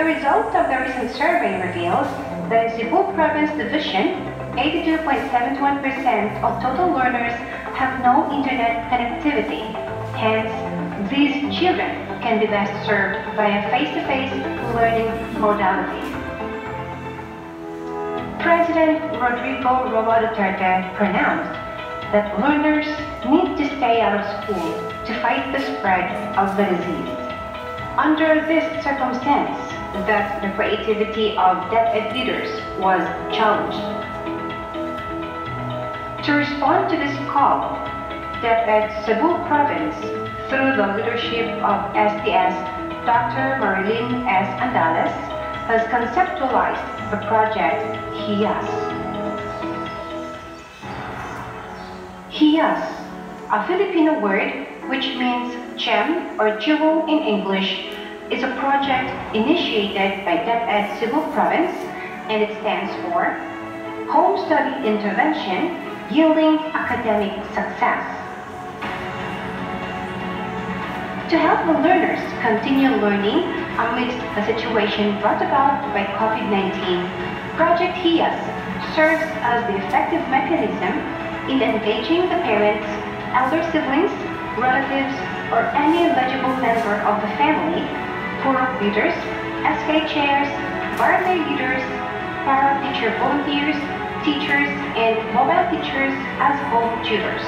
The result of the recent survey reveals that in Cebu Province Division, 82.71% of total learners have no internet connectivity. Hence, these children can be best served via face-to-face learning modalities. President Rodrigo Roa Duterte pronounced that learners need to stay out of school to fight the spread of the disease. Under this circumstance, that the creativity of DepEd leaders was challenged. To respond to this call, DepEd Cebu Province, through the leadership of SDS Dr. Marilyn S. Andales, has conceptualized the project HIAS. HIAS, a Filipino word which means gem or jewel in English, is a project initiated by DepEd Cebu Province, and it stands for Home Study Intervention Yielding Academic Success. To help the learners continue learning amidst the situation brought about by COVID-19, Project HIAS serves as the effective mechanism in engaging the parents, elder siblings, relatives, or any eligible member of the family, forum leaders, SK chairs, barley leaders, para-teacher volunteers, teachers, and mobile teachers as home tutors.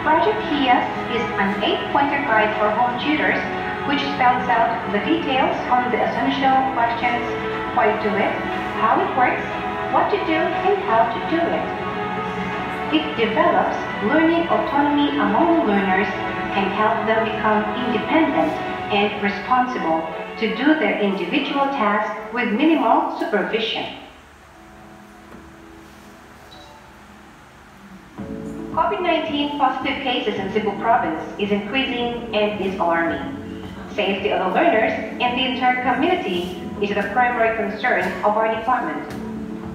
Project HIAS is an 8-pointer guide for home tutors which spells out the details on the essential questions: why do it, how it works, what to do, and how to do it. It develops learning autonomy among learners and helps them become independent and responsible to do their individual tasks with minimal supervision. COVID-19 positive cases in Cebu Province is increasing and is alarming. Safety of the learners and the entire community is the primary concern of our department.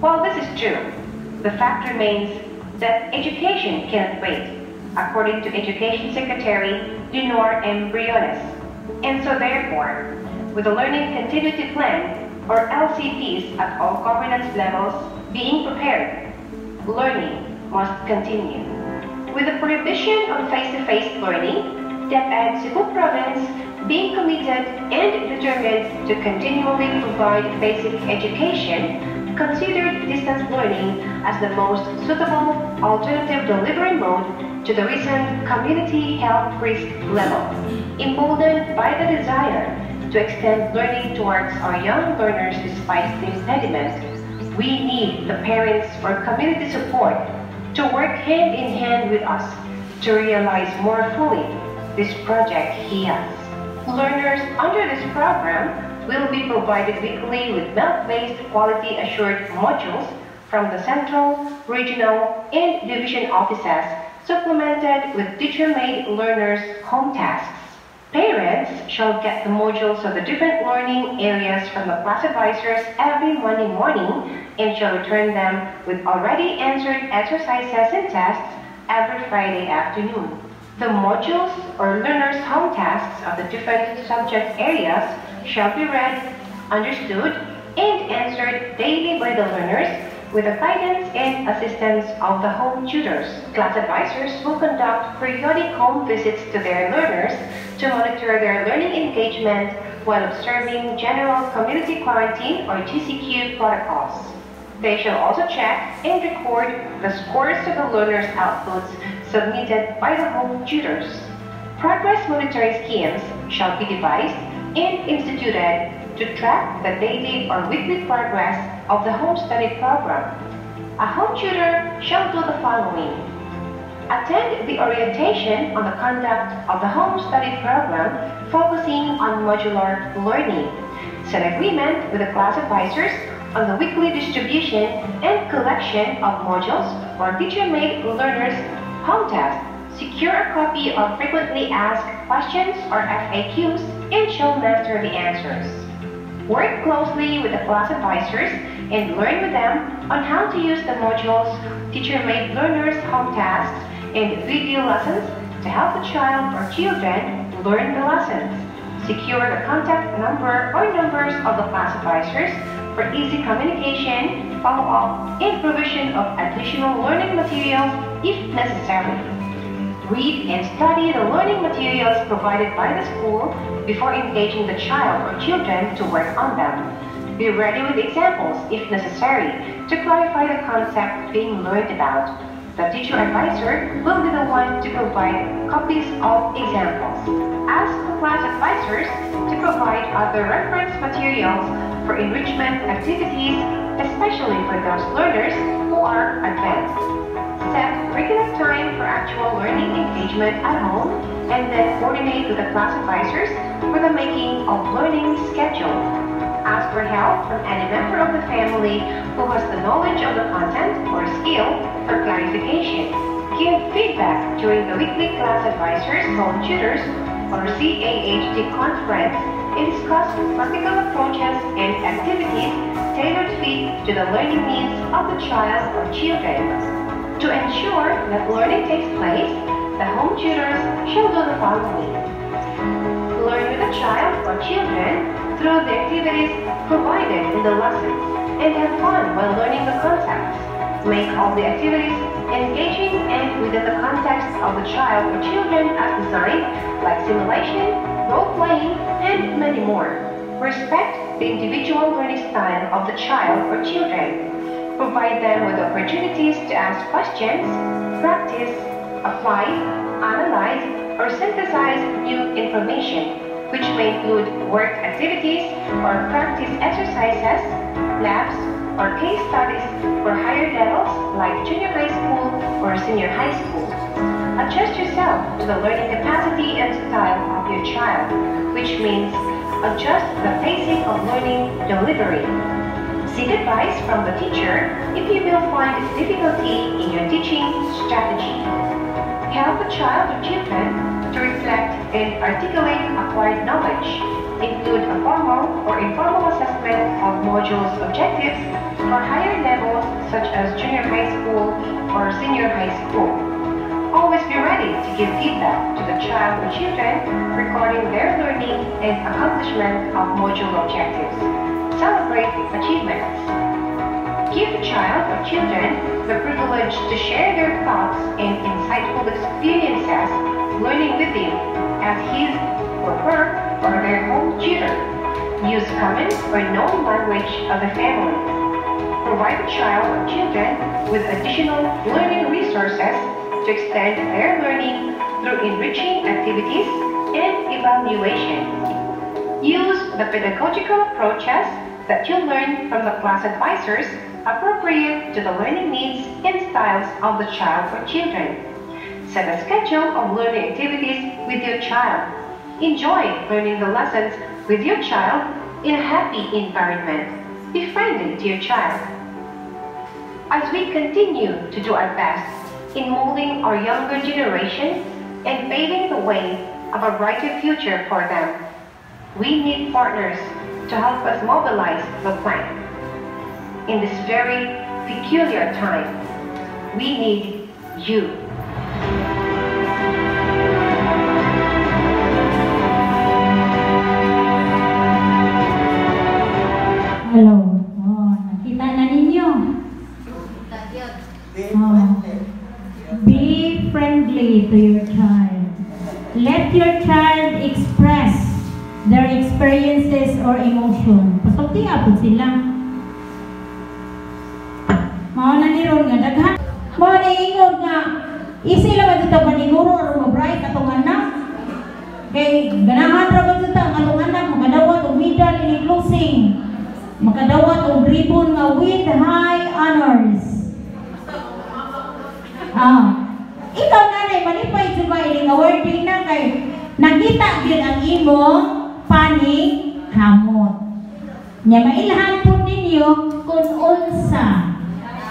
While this is true, the fact remains that education cannot wait, according to Education Secretary Leonor M. Briones. And so therefore, with the Learning Continuity Plan, or LCPs at all governance levels being prepared, learning must continue. With the prohibition of face-to-face learning, DepEd Cebu Province being committed and determined to continually provide basic education, considered distance learning as the most suitable alternative delivery mode to the recent community health risk level, emboldened by the desire to extend learning towards our young learners despite the impediment. We need the parents or community support to work hand in hand with us to realize more fully this project HIAS. Learners under this program will be provided weekly with MELT-based quality assured modules from the central, regional, and division offices, supplemented with teacher-made learners' home tasks. Parents shall get the modules of the different learning areas from the class advisors every Monday morning and shall return them with already answered exercises and tests every Friday afternoon. The modules or learners' home tasks of the different subject areas shall be read, understood, and answered daily by the learners with the guidance and assistance of the home tutors. Class advisors will conduct periodic home visits to their learners to monitor their learning engagement while observing general community quarantine or GCQ protocols. They shall also check and record the scores of the learners' outputs submitted by the home tutors. Progress monitoring schemes shall be devised and instituted to track the daily or weekly progress of the home study program. A home tutor shall do the following: attend the orientation on the conduct of the home study program focusing on modular learning, set agreement with the class advisors on the weekly distribution and collection of modules or teacher-made learners' home tests, secure a copy of frequently asked questions or FAQs, and shall master the answers. Work closely with the class advisors and learn with them on how to use the modules, teacher-made learners' home tasks, and video lessons to help the child or children learn the lessons. Secure the contact number or numbers of the class advisors for easy communication, follow-up, and provision of additional learning materials if necessary. Read and study the learning materials provided by the school before engaging the child or children to work on them. Be ready with examples if necessary to clarify the concept being learned about. The teacher advisor will be the one to provide copies of examples. Ask the class advisors to provide other reference materials for enrichment activities, especially for those learners who are advanced. Set regular time for actual learning engagement at home and then coordinate with the class advisors for the making of learning schedule. Ask for help from any member of the family who has the knowledge of the content or skill for clarification. Give feedback during the weekly class advisors, home tutors, or CAHD conference and discuss practical approaches and activities tailored fit to the learning needs of the child or children. To ensure that learning takes place, the home tutors shall do the following. Learn with the child or children through the activities provided in the lessons and have fun while learning the concepts. Make all the activities engaging and within the context of the child or children as designed, like simulation, role-playing, and many more. Respect the individual learning style of the child or children. Provide them with opportunities to ask questions, practice, apply, analyze, or synthesize new information, which may include work activities or practice exercises, labs, or case studies for higher levels like junior high school or senior high school. Adjust yourself to the learning capacity and style of your child, which means adjust the pacing of learning delivery. Seek advice from the teacher if you will find difficulty in your teaching strategy. Help the child or children to reflect and articulate acquired knowledge. Include a formal or informal assessment of modules objectives for higher levels such as junior high school or senior high school. Always be ready to give feedback to the child or children regarding their learning and accomplishment of module objectives. Celebrate achievements. Give the child or children the privilege to share their thoughts and insightful experiences learning with you as his or her or their home tutor. Use common or known language of the family. Provide the child or children with additional learning resources to extend their learning through enriching activities and evaluation. Use the pedagogical approaches that you learn from the class advisors appropriate to the learning needs and styles of the child or children. Set a schedule of learning activities with your child. Enjoy learning the lessons with your child in a happy environment. Be friendly to your child. As we continue to do our best in molding our younger generation and paving the way of a brighter future for them, we need partners to help us mobilize the plan. In this very peculiar time, we need you. Hello. Oh, nakita na ninyo. Oh. Be friendly to your child. Let your child express their experiences or emotion. Pasultiya po sila. Mao na ni ron nga daghan. Mao na ingod nga isi lang dito paniguro aron ma-bright atong anak. Kay ganahan ra gud ta ang atong anak makadawat og medal in closing. Makadawat og ribbon nga with high honors. Ikaw nanay malipay sa ba ining awarding na kay nakita gyud ang imong paning hamot. Nya mailhan po ninyo kung unsa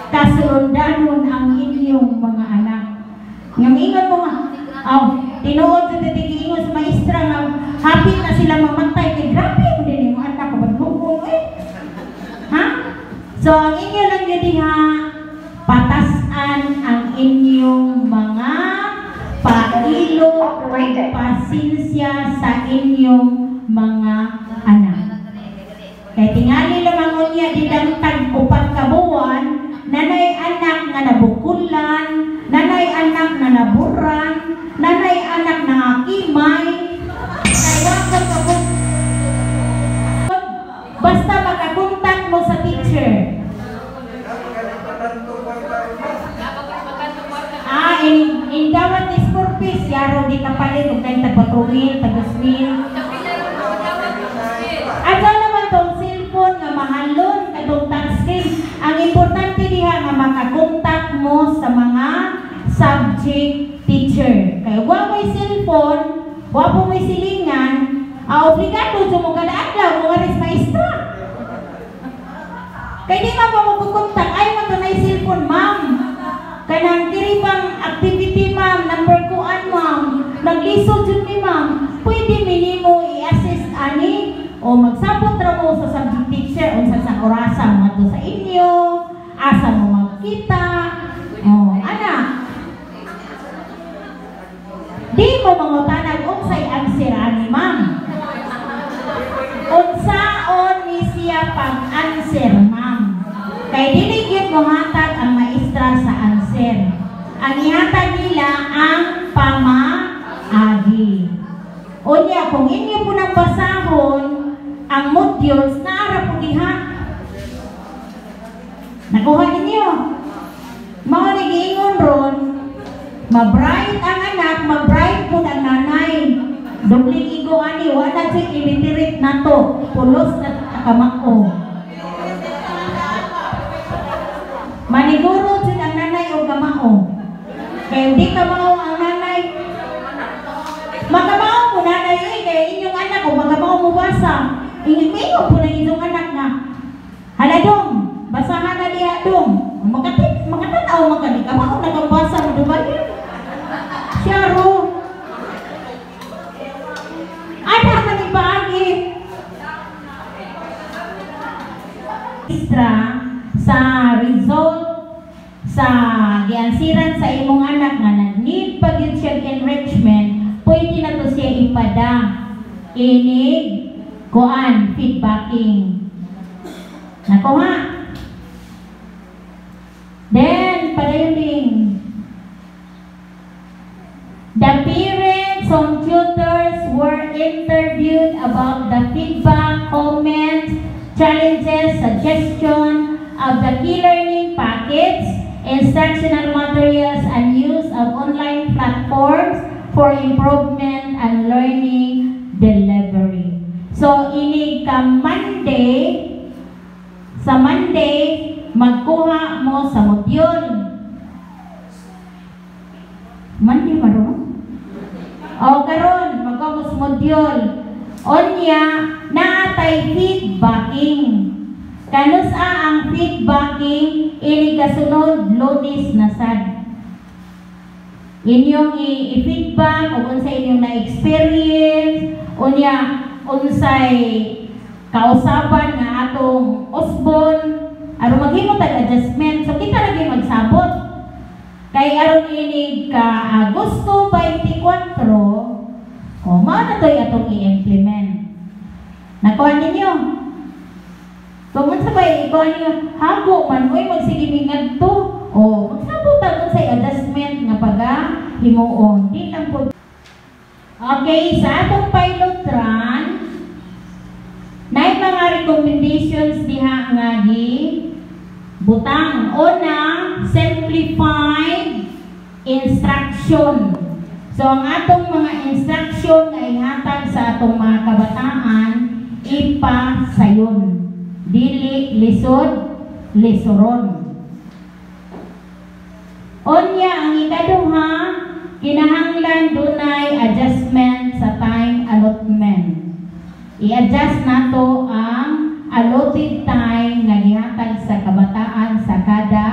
kasulundanon ang inyong mga anak. Ngamingon mo nga, tinuod sa tigiingon sa maestra nga hapit na sila mamatay kay grabe mo din yung anak ko ba't ha? So ang inyo lang yun diha patasan ang inyong mga pailo o pasinsya sa inyong mga anak. Kaya tingali lamang niya didangtag upat kabuan, nanay anak nga nabukulan, nanay anak na naburan, nanay anak na akimay, kaya basta makakontak mo sa teacher. In dawat is purpose, yaro di kapalit, kung kayo tagpatruwil, tagaswil. At naman tong cellphone nga mahalon, katong touchscreen. Ang importante diha nga makakontak mo sa mga subject teacher. Kaya huwag may cellphone, huwag po may silingan, obligado sa mga kadaan mga res maestra. Kaya di ba magkukontak, ay matunay cellphone, ma'am. Kanang kiribang activity, ma'am, number kuan, ma'am, naglisod yun ni ma'am, pwede minimo i-assist ani o magsabot ra mo sa subject teacher unsa sa orasa mo ato sa inyo, asa mo magkita, ana. Di mo mangutanag unsay answer ani, ma'am. Unsaon ni siya pag-answer, ma'am. Kay dili gyud mo hatag ang maestra sa answer. Ang ihatag nila ang pamaagi. Unya, kung inyo po nang basahon ang modules na ara po diha. Nakuha ninyo. Mao ni giingon ron, ma-bright ang anak, ma-bright po ang nanay. Dubling igo ani, wala siya illiterate na to. Pulos na kamako. Maniguro dyan ang nanay o kamao. Kaya hindi kamao ang nanay. Makamao mo nanay kaya inyong anak o makamao mo basa. Ingin-ingin po na inyong anak na. Haladong, basahan na diya dong. Makatanaw makani kamao nagambasa mo diba yun? Siyaro. Anak na ni paagi. Extra sa result sa giansiran sa imong anak nga need pa gyud siya enrichment, pwede na to siya ipada inig kuan feedbacking. Nakuha. Then padayon the parents and tutors were interviewed about the feedback, comments, challenges, suggestions of the key learning packets, instructional materials, and use of online platforms for improvement and learning delivery. So, ini ka Monday, sa Monday, magkuha mo sa module. Monday maroon? O, karon magkuha mo sa module. Onya, naatay feedbacking. Kanus ang feedbacking, ini kasunod Lunes na sad. Inyong i-feedback o unsay inyong na-experience, unya unsay kausaban nga atong usbon, aron maghimo tag adjustment. So kita lagi magsabot. Kay aron ini ka Agosto 24, mao na toy atong i-implement. Nakuha ninyo? Kung sabay, ikaw niyo, hago man, uy, magsigimingad to. O, magsabutan sa adjustment nga pag-himuon. Di lang po. Okay, sa atong pilot run, na mga recommendations diha nga butang. Una, simplified instruction. So, ang atong mga instruction ay hatag sa atong mga kabataan, ipasayon. Dili lisod, lisoron. Onya, ang ikaduha, kinahanglan dunay adjustment sa time allotment. I-adjust nato ang allotted time nga gihatag sa kabataan sa kada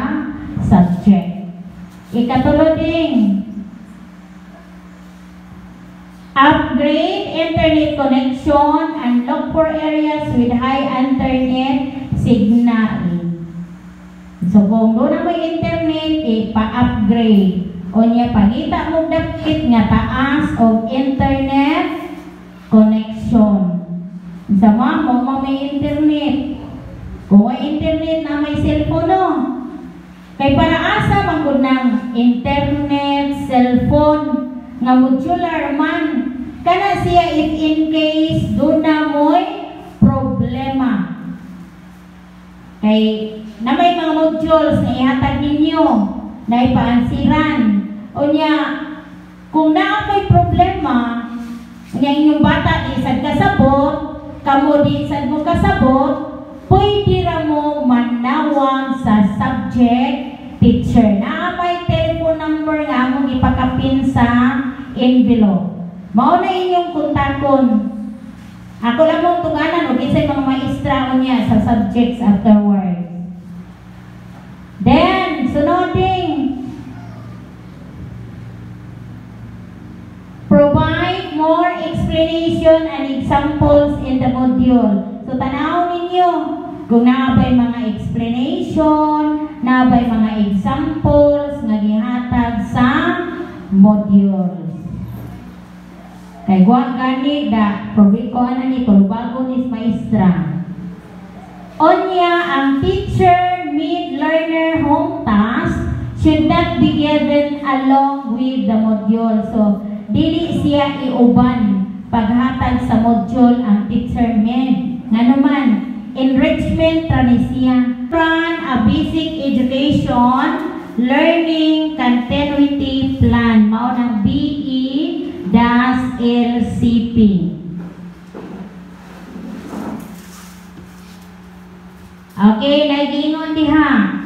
subject. Ikatulo ding, upgrade internet connection and look for areas with high internet signal. So kung doon na may internet, ipa-upgrade. O niya, pangita mo dapit nga taas o internet connection. Sa mamo, may internet. Kung may internet na may cellphone, no? Kay para asa magod ng internet, cellphone, nga modular man, kana siya if in case doon na mo'y problema. Kay na may mga modules na ihatag ninyo, na ipaansiran. O niya, kung na may problema, niya inyong bata di sad kasabot, kamo di sad mo kasabot, pwede ra mo manawag sa subject teacher. Na may telephone number nga among ipakapin sa envelope. Mao na inyong kontakon. Ako lang mong tunganan o kisay mga maestra niya sa subjects afterwards. Then, sunoding, provide more explanation and examples in the module. So, tanaw ninyo kung nabay mga explanation, nabay mga examples nga gihatag sa module. Kay guwag gani da, ko ana ni bago ni maestra. Onya, ang teacher made learner home task should not be given along with the module. So, dili siya iuban paghatag sa module ang teacher made. Nga naman, enrichment siya. Run a basic education learning continuity plan. Mao ng BE-LCP. Okay, nagingon diha.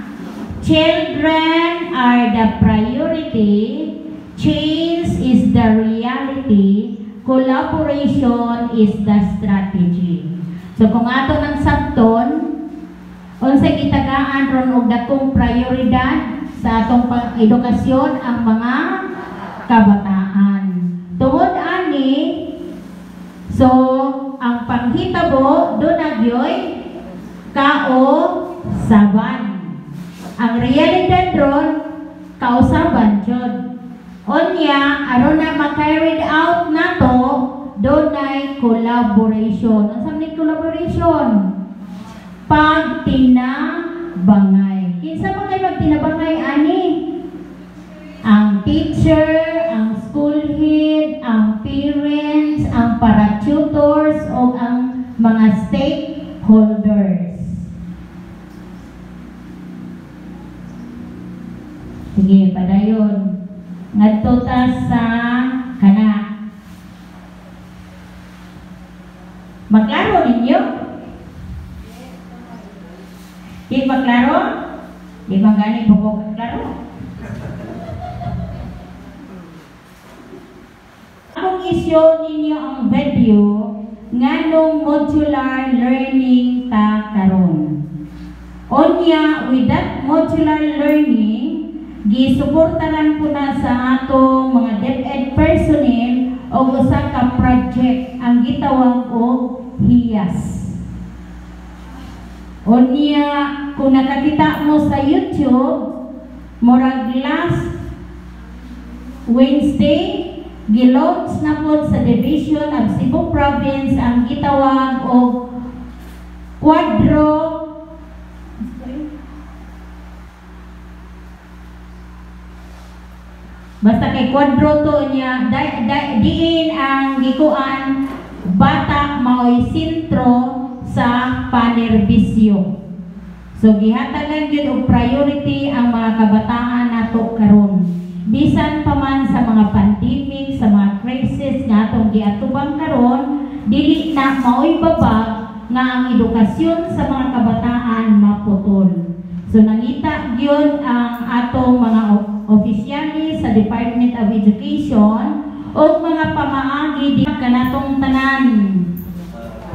Children are the priority. Change is the reality. Collaboration is the strategy. So kung ato ng sabton, unsay gitagaan ron og dakong prioridad sa atong edukasyon ang mga kabataan. Tungod ani, so ang panghitabo do nagyoy kausaban. Ang realidad ron kausaban jud. Onya aron na ma-carried out nato dunay collaboration. Unsa man collaboration? Pagtinabangay. Kinsa man kay magtinabangay ani? Ang teacher, ang school head, ang parents, ang para-tutors o ang mga stakeholders. Sige, padayon. Ngadto ta sa kana. Maklaro ninyo? Di maklaro? Di magani po maklaro? Akong isyo ninyo ang video nganong modular learning ta karon. Onya, with that modular learning, gisuportaran po na sa atong mga DepEd personnel o usa ka project ang gitawag og HIAS. Onya, kung nakakita mo sa YouTube, murag last Wednesday, gilaunch na po sa Division of Cebu Province ang gitawag og basta kay kwadro to niya, diin ang gikuan bata mao'y sentro sa panerbisyo. So gihatagan gyud og priority ang mga kabataan nato karon. Bisan pa man sa mga pandemic, sa mga crisis nga atong giatubang karon, dili na mao'y babag nga ang edukasyon sa mga kabataan maputol. So nangita gyud ang atong mga opisyalis sa Department of Education o mga pamaagi di kanatong tanan.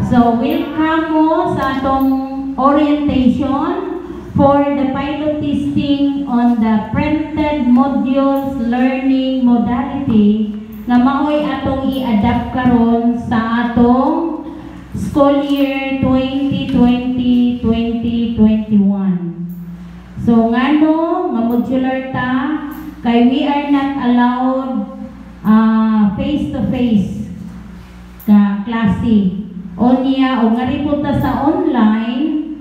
So welcome mo sa atong orientation for the pilot testing on the printed modules learning modality nga mao'y atong i-adapt karon sa atong school year 2020-2021. So ngano nga modular ta kay we are not allowed face to face ka klase. Unya o nga ripunta sa online,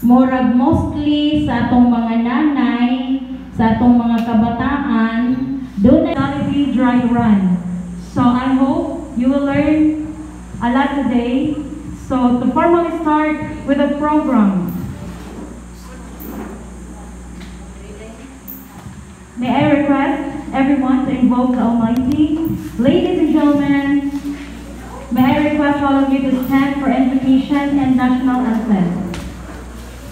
murag mostly sa atong mga nanay, sa atong mga kabataan, doon Reality Dry Run. So I hope you will learn a lot today. So to formally start with the program, may I request everyone to invoke the Almighty. Ladies and gentlemen, may I request all of you to stand for invocation and national anthem.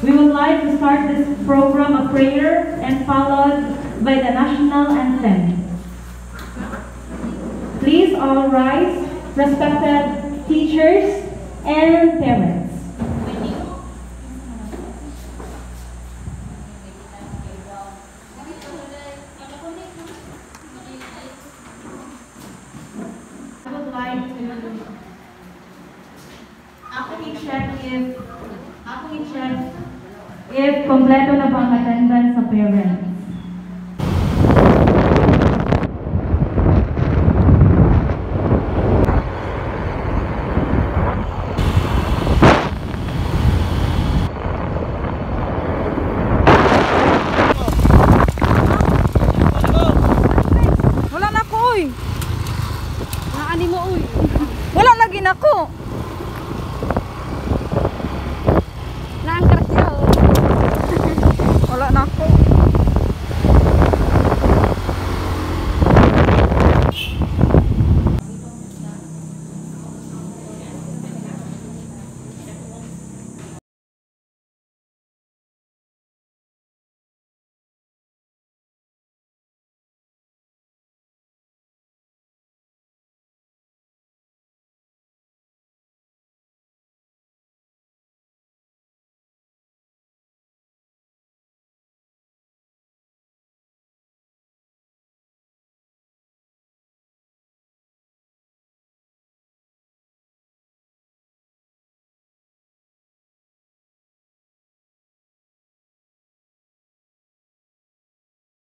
We would like to start this program a prayer and followed by the national anthem. Please all rise, respected teachers and parents. I would like to i-check if kompleto na ba ang attendance sa parents.